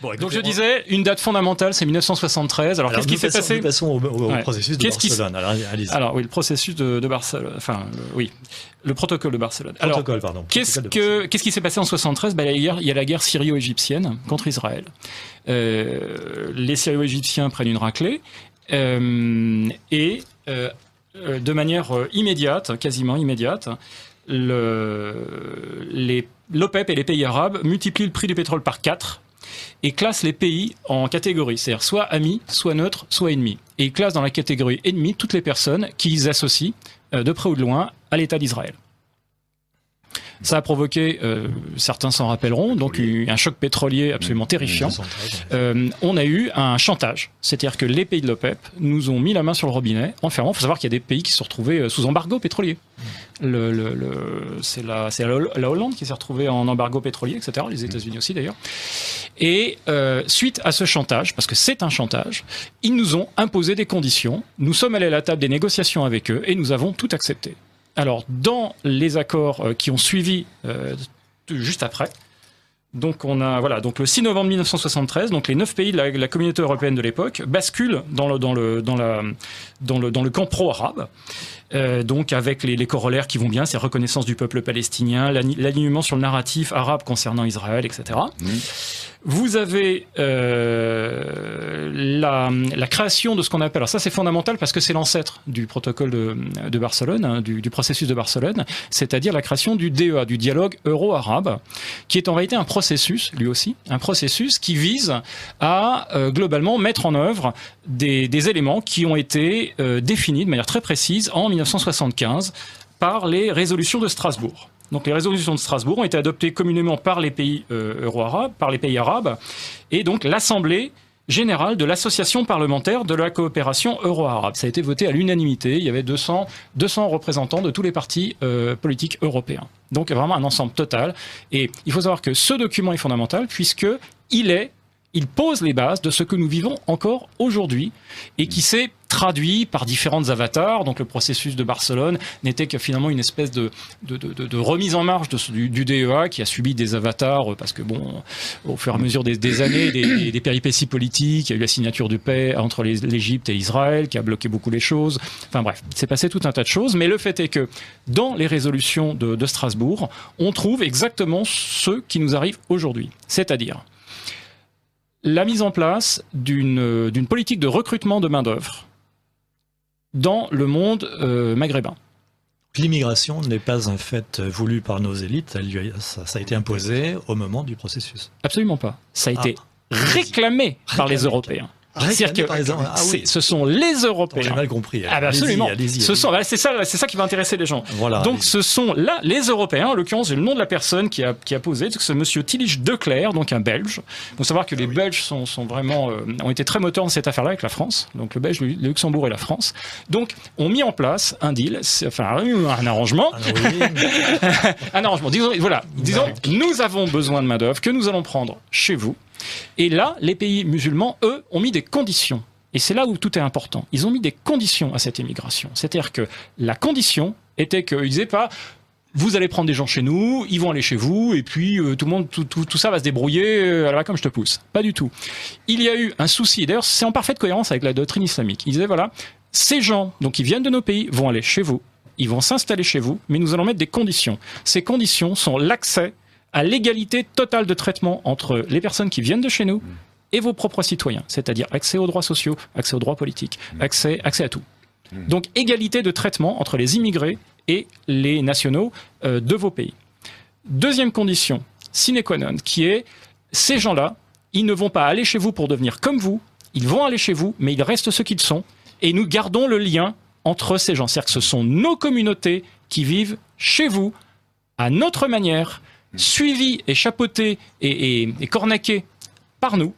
Bon, donc je disais, une date fondamentale, c'est 1973. Alors qu'est-ce qui s'est passé ? Nous passons au processus de Barcelone. Alors, allez-y. Alors oui, le processus de Barcelone. Enfin, oui, le protocole de Barcelone. Alors, qu'est-ce qui s'est passé en 73 ? Il y a la guerre syrio-égyptienne contre Israël. Les Syrio-égyptiens prennent une raclée et de manière immédiate, quasiment immédiate, l'OPEP et les pays arabes multiplient le prix du pétrole par 4 et classent les pays en catégories, c'est-à-dire soit amis, soit neutres, soit ennemis. Et ils classent dans la catégorie ennemis toutes les personnes qu'ils associent, de près ou de loin, à l'État d'Israël. Ça a provoqué, certains s'en rappelleront, donc un choc pétrolier absolument terrifiant. On a eu un chantage, c'est-à-dire que les pays de l'OPEP nous ont mis la main sur le robinet en fermant. Il faut savoir qu'il y a des pays qui se sont retrouvés sous embargo pétrolier. C'est la Hollande qui s'est retrouvée en embargo pétrolier, etc. Les États-Unis aussi d'ailleurs. Et suite à ce chantage, parce que c'est un chantage, ils nous ont imposé des conditions. Nous sommes allés à la table des négociations avec eux et nous avons tout accepté. Alors, dans les accords qui ont suivi juste après, donc on a donc le 6 novembre 1973, donc les 9 pays de la communauté européenne de l'époque basculent dans le camp pro-arabe. Donc avec les corollaires qui vont bien, c'est reconnaissance du peuple palestinien, l'alignement sur le narratif arabe concernant Israël, etc. Vous avez la création de ce qu'on appelle, alors ça c'est fondamental parce que c'est l'ancêtre du protocole de Barcelone, hein, du processus de Barcelone, c'est-à-dire la création du DEA, du dialogue euro-arabe, qui est en réalité un processus, lui aussi, un processus qui vise à globalement mettre en œuvre des éléments qui ont été définis de manière très précise en 1975 par les résolutions de Strasbourg. Donc les résolutions de Strasbourg ont été adoptées communément par les pays euro-arabes, par les pays arabes, et donc l'Assemblée générale de l'Association parlementaire de la coopération euro-arabe. Ça a été voté à l'unanimité, il y avait 200 représentants de tous les partis politiques européens. Donc vraiment un ensemble total. Et il faut savoir que ce document est fondamental il pose les bases de ce que nous vivons encore aujourd'hui et qui s'est traduit par différentes avatars. Donc le processus de Barcelone n'était que finalement une espèce de remise en marche du DEA qui a subi des avatars parce que bon, au fur et à mesure des années, des péripéties politiques, il y a eu la signature de paix entre l'Égypte et Israël qui a bloqué beaucoup les choses. Enfin bref, il s'est passé tout un tas de choses. Mais le fait est que dans les résolutions de Strasbourg, on trouve exactement ce qui nous arrive aujourd'hui. C'est-à-dire la mise en place d'une politique de recrutement de main-d'œuvre dans le monde maghrébin. L'immigration n'est pas un fait voulu par nos élites, ça a été imposé au moment du processus. Absolument pas. Ça a été réclamé par les Européens. C'est-à-dire que ce sont les Européens. J'ai mal compris. Absolument. Allez-y. C'est ça qui va intéresser les gens. Voilà, donc ce sont là les Européens, en l'occurrence le nom de la personne qui a posé, c'est ce monsieur Tillich de Clercq, donc un Belge. Il faut savoir que les Belges sont vraiment ont été très moteurs dans cette affaire-là avec la France. Donc le Belge, le Luxembourg et la France. Donc ont mis en place un deal, un arrangement. Un arrangement. Disons, nous avons besoin de main d'œuvre que nous allons prendre chez vous. Et là, les pays musulmans, eux, ont mis des conditions. Et c'est là où tout est important. Ils ont mis des conditions à cette immigration. C'est-à-dire que la condition était qu'ils disaient pas « vous allez prendre des gens chez nous, ils vont aller chez vous, et puis tout ça va se débrouiller comme je te pousse ». Pas du tout. Il y a eu un souci, d'ailleurs c'est en parfaite cohérence avec la doctrine islamique. Ils disaient voilà, ces gens donc qui viennent de nos pays vont aller chez vous, ils vont s'installer chez vous, mais nous allons mettre des conditions. Ces conditions sont l'accès à l'égalité totale de traitement entre les personnes qui viennent de chez nous et vos propres citoyens, c'est-à-dire accès aux droits sociaux, accès aux droits politiques, accès à tout. Donc égalité de traitement entre les immigrés et les nationaux de vos pays. Deuxième condition, sine qua non, qui est ces gens-là, ils ne vont pas aller chez vous pour devenir comme vous, ils vont aller chez vous, mais ils restent ce qu'ils sont, et nous gardons le lien entre ces gens. C'est-à-dire que ce sont nos communautés qui vivent chez vous, à notre manière, suivi et chapeauté et cornaqué par nous.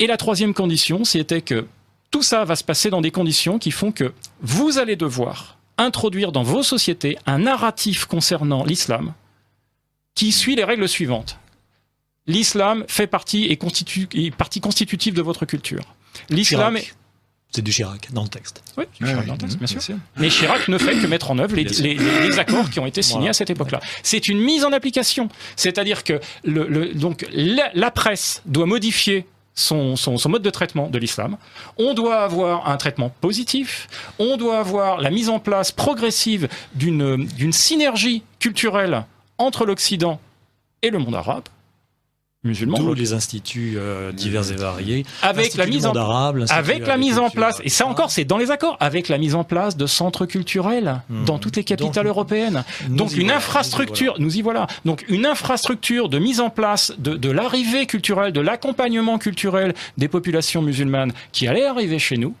Et la troisième condition, c'était que tout ça va se passer dans des conditions qui font que vous allez devoir introduire dans vos sociétés un narratif concernant l'islam qui suit les règles suivantes. L'islam fait partie constitutive de votre culture. L'islam est... C'est du Chirac dans le texte. Oui, Chirac dans le texte, bien sûr. Mais Chirac ne fait que mettre en œuvre les accords qui ont été signés à cette époque-là. C'est une mise en application. C'est-à-dire que donc la presse doit modifier son mode de traitement de l'islam. On doit avoir un traitement positif. On doit avoir la mise en place progressive d'une synergie culturelle entre l'Occident et le monde arabe. Musulmans. Tous les instituts divers et variés. Avec la mise en place, et ça encore, c'est dans les accords, avec la mise en place de centres culturels dans toutes les capitales européennes. Donc une infrastructure, nous y voilà. Donc une infrastructure de mise en place de l'arrivée culturelle, de l'accompagnement culturel des populations musulmanes qui allaient arriver chez nous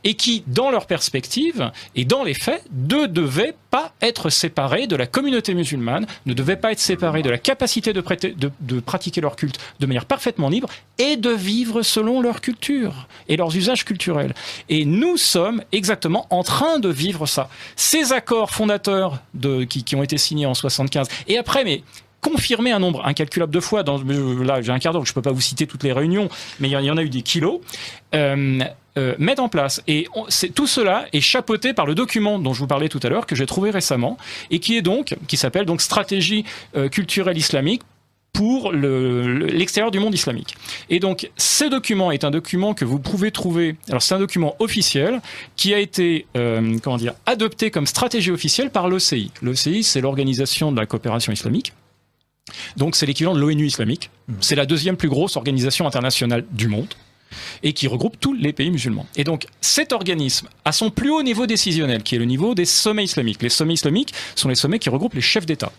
et qui, dans leur perspective et dans les faits, ne devaient pas être séparés de la communauté musulmane, ne devaient pas être séparés de la capacité de pratiquer leur culte de manière parfaitement libre et de vivre selon leur culture et leurs usages culturels. Et nous sommes exactement en train de vivre ça. Ces accords fondateurs qui ont été signés en 75, et après, mais confirmer un nombre incalculable de fois, là j'ai un quart d'heure, je ne peux pas vous citer toutes les réunions, mais il y en a eu des kilos, mettre en place. Et tout cela est chapeauté par le document dont je vous parlais tout à l'heure, que j'ai trouvé récemment, et qui s'appelle donc Stratégie culturelle islamique pour l'extérieur du monde islamique. Et donc, ce document est un document que vous pouvez trouver, alors c'est un document officiel qui a été, adopté comme stratégie officielle par l'OCI. L'OCI, c'est l'Organisation de la coopération islamique. Donc c'est l'équivalent de l'ONU islamique. C'est la deuxième plus grosse organisation internationale du monde et qui regroupe tous les pays musulmans. Et donc cet organisme, à son plus haut niveau décisionnel, qui est le niveau des sommets islamiques. Les sommets islamiques sont les sommets qui regroupent les chefs d'État.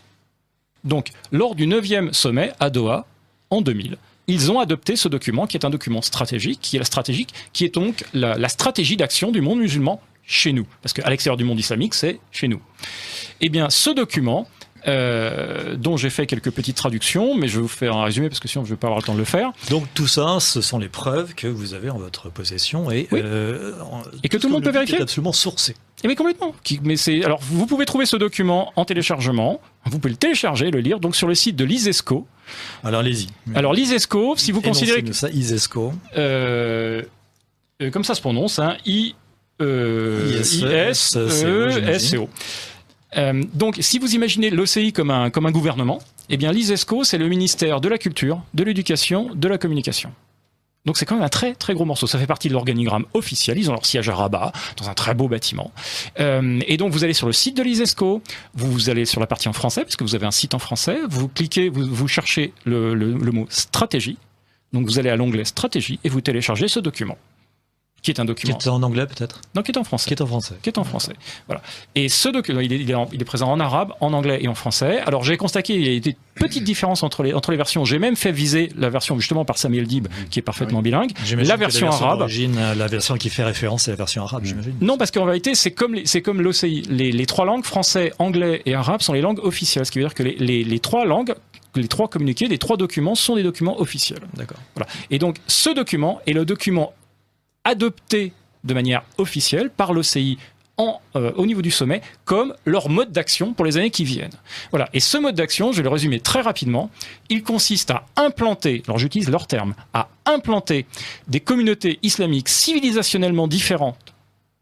Donc lors du 9e sommet à Doha, en 2000, ils ont adopté ce document qui est un document stratégique, qui est donc la stratégie d'action du monde musulman chez nous. Parce qu'à l'extérieur du monde islamique, c'est chez nous. Eh bien ce document, dont j'ai fait quelques petites traductions, mais je vais vous faire un résumé parce que sinon je ne vais pas avoir le temps de le faire. Donc tout ça, ce sont les preuves que vous avez en votre possession et que tout le monde peut vérifier. C'est absolument sourcé. Mais complètement. Alors vous pouvez trouver ce document en téléchargement. Vous pouvez le télécharger, le lire, donc sur le site de l'ISESCO. Alors allez-y. Alors l'ISESCO, si vous considérez que ça, ISESCO, comme ça se prononce, hein, ISESCO. Donc, si vous imaginez l'OCI comme un gouvernement, eh bien, l'ISESCO, c'est le ministère de la Culture, de l'Éducation, de la Communication. Donc, c'est quand même un très, très gros morceau. Ça fait partie de l'organigramme officiel. Ils ont leur siège à Rabat, dans un très beau bâtiment. Et donc, vous allez sur le site de l'ISESCO, vous allez sur la partie en français, parce que vous avez un site en français, vous cliquez, vous cherchez le mot stratégie. Donc, vous allez à l'onglet stratégie et vous téléchargez ce document. Qui est un document. Qui est en anglais peut-être ? Non, qui est en français. Qui est en français. Qui est en français. Voilà. Et ce document, il est présent en arabe, en anglais et en français. Alors j'ai constaté qu'il y a des petites différences entre les versions. J'ai même fait viser la version justement par Samuel Dib, qui est parfaitement bilingue. La version arabe. La version qui fait référence, c'est la version arabe, j'imagine. Non, parce qu'en réalité, c'est comme l'OCI. Les trois langues, français, anglais et arabe, sont les langues officielles. Ce qui veut dire que les trois langues, les trois communiqués, les trois documents sont des documents officiels. D'accord. Voilà. Et donc ce document est le document adopté de manière officielle par l'OCI au niveau du sommet comme leur mode d'action pour les années qui viennent. Voilà. Et ce mode d'action, je vais le résumer très rapidement, il consiste à implanter, alors j'utilise leur terme, à implanter des communautés islamiques civilisationnellement différentes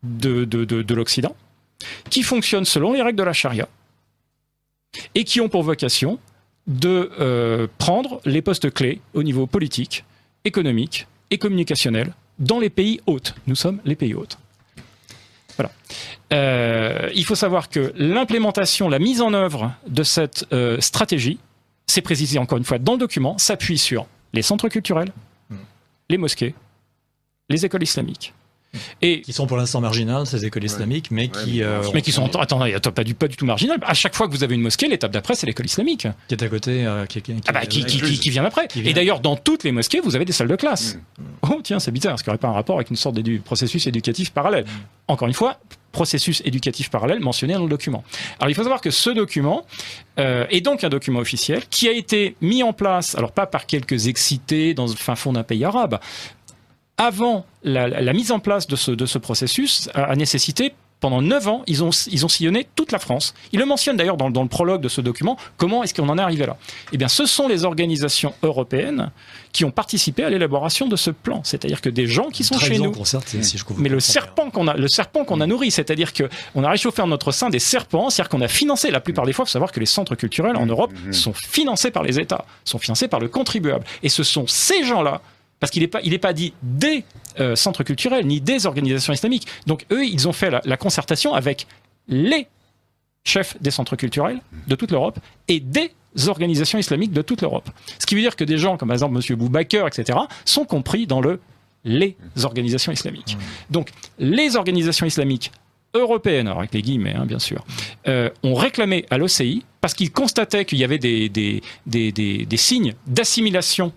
de l'Occident, qui fonctionnent selon les règles de la charia et qui ont pour vocation de prendre les postes clés au niveau politique, économique et communicationnel dans les pays hôtes. Nous sommes les pays hôtes. Voilà. Il faut savoir que l'implémentation, la mise en œuvre de cette stratégie, c'est précisé encore une fois dans le document, s'appuie sur les centres culturels, les mosquées, les écoles islamiques. Et qui sont pour l'instant marginales, ces écoles islamiques, mais qui sont pas du tout marginales. À chaque fois que vous avez une mosquée, l'étape d'après, c'est l'école islamique. Qui est à côté, qui vient après. Et d'ailleurs, dans toutes les mosquées, vous avez des salles de classe. Oh tiens, c'est bizarre, parce qu'il n'y aurait pas un rapport avec une sorte de processus éducatif parallèle. Encore une fois, processus éducatif parallèle mentionné dans le document. Alors il faut savoir que ce document est donc un document officiel qui a été mis en place, alors pas par quelques excités dans le fin fond d'un pays arabe. Avant la mise en place de ce processus a nécessité pendant 9 ans, ils ont sillonné toute la France. Ils le mentionnent d'ailleurs dans le prologue de ce document. Comment est-ce qu'on en est arrivé là? Eh bien, ce sont les organisations européennes qui ont participé à l'élaboration de ce plan. C'est-à-dire que des gens qui sont chez nous. Mais le serpent qu'on a nourri, c'est-à-dire qu'on a réchauffé en notre sein des serpents, c'est-à-dire qu'on a financé, la plupart des fois, il faut savoir que les centres culturels en Europe sont financés par les États, sont financés par le contribuable. Et ce sont ces gens-là, parce qu'il n'est pas dit des centres culturels, ni des organisations islamiques. Donc eux, ils ont fait la concertation avec les chefs des centres culturels de toute l'Europe et des organisations islamiques de toute l'Europe. Ce qui veut dire que des gens comme par exemple M. Boubaker, etc., sont compris dans les organisations islamiques. Donc les organisations islamiques européennes, alors avec les guillemets bien sûr, ont réclamé à l'OCI parce qu'ils constataient qu'il y avait des signes d'assimilation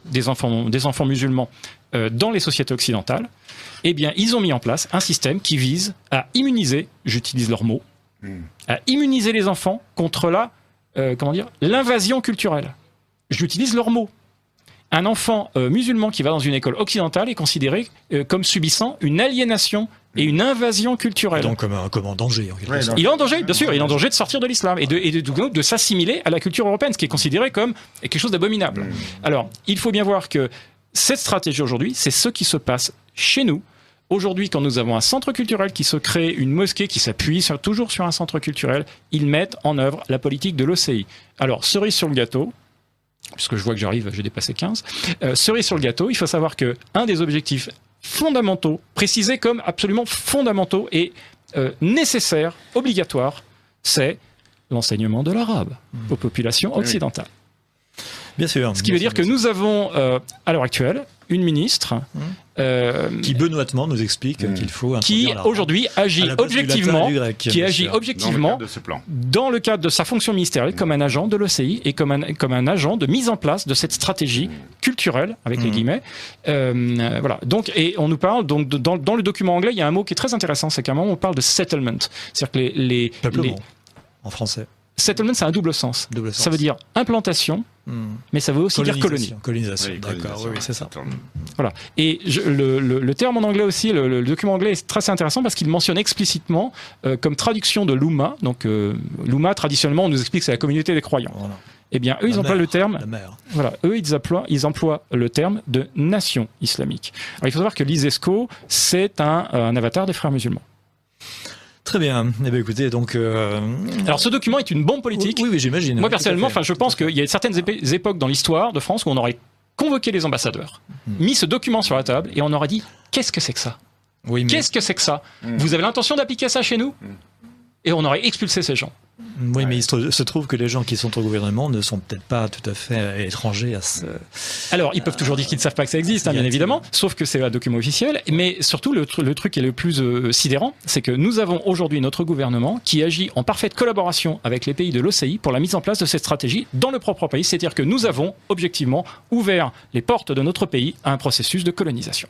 des enfants musulmans dans les sociétés occidentales. Eh bien, ils ont mis en place un système qui vise à immuniser, j'utilise leurs mots, à immuniser les enfants contre l'invasion culturelle. J'utilise leurs mots. Un enfant musulman qui va dans une école occidentale est considéré comme subissant une aliénation et une invasion culturelle. Donc comme en danger. Il est en danger, bien sûr. Il est en danger de sortir de l'islam et de s'assimiler à la culture européenne, ce qui est considéré comme quelque chose d'abominable. Alors, il faut bien voir que cette stratégie aujourd'hui, c'est ce qui se passe chez nous. Aujourd'hui, quand nous avons un centre culturel qui se crée, une mosquée qui s'appuie toujours sur un centre culturel, ils mettent en œuvre la politique de l'OCI. Alors, cerise sur le gâteau, puisque je vois que j'arrive, j'ai dépassé 15, cerise sur le gâteau, il faut savoir qu'un des objectifs fondamentaux, précisés comme absolument fondamentaux et nécessaires, obligatoires, c'est l'enseignement de l'arabe aux populations occidentales. Bien sûr. Ce qui veut dire que nous avons, à l'heure actuelle, une ministre qui benoîtement nous explique qu'il faut qui aujourd'hui agit objectivement, dans le cadre de sa fonction ministérielle comme un agent de l'OCI et comme un agent de mise en place de cette stratégie culturelle avec les guillemets. Voilà. Donc, et on nous parle donc dans le document anglais, il y a un mot qui est très intéressant, c'est qu'à un moment on parle de settlement, c'est-à-dire que en français. Settlement, c'est un double sens. Ça veut dire implantation, mais ça veut aussi dire colonie. Colonisation, d'accord, oui, c'est ça. Voilà. Et le terme en anglais aussi, le document anglais est très intéressant parce qu'il mentionne explicitement comme traduction de l'Oumma. Donc l'Oumma, traditionnellement, on nous explique que c'est la communauté des croyants. Voilà. Eh bien, eux, ils emploient le terme. Voilà, eux, ils emploient le terme de nation islamique. Alors, il faut savoir que l'ISESCO, c'est un avatar des frères musulmans. Très bien. Eh bien, écoutez, donc. Alors, ce document est une bombe politique. Oui, j'imagine. Moi, personnellement, je pense qu'il y a certaines époques dans l'histoire de France où on aurait convoqué les ambassadeurs, mis ce document sur la table et on aurait dit qu'est-ce que c'est que ça? Qu'est-ce que c'est que ça? Vous avez l'intention d'appliquer ça chez nous? Et on aurait expulsé ces gens. Oui, mais il se trouve que les gens qui sont au gouvernement ne sont peut-être pas tout à fait étrangers à ce... Alors, ils peuvent toujours dire qu'ils ne savent pas que ça existe, bien évidemment, sauf que c'est un document officiel. Mais surtout, le truc qui est le plus sidérant, c'est que nous avons aujourd'hui notre gouvernement qui agit en parfaite collaboration avec les pays de l'OCI pour la mise en place de cette stratégie dans le propre pays. C'est-à-dire que nous avons, objectivement, ouvert les portes de notre pays à un processus de colonisation.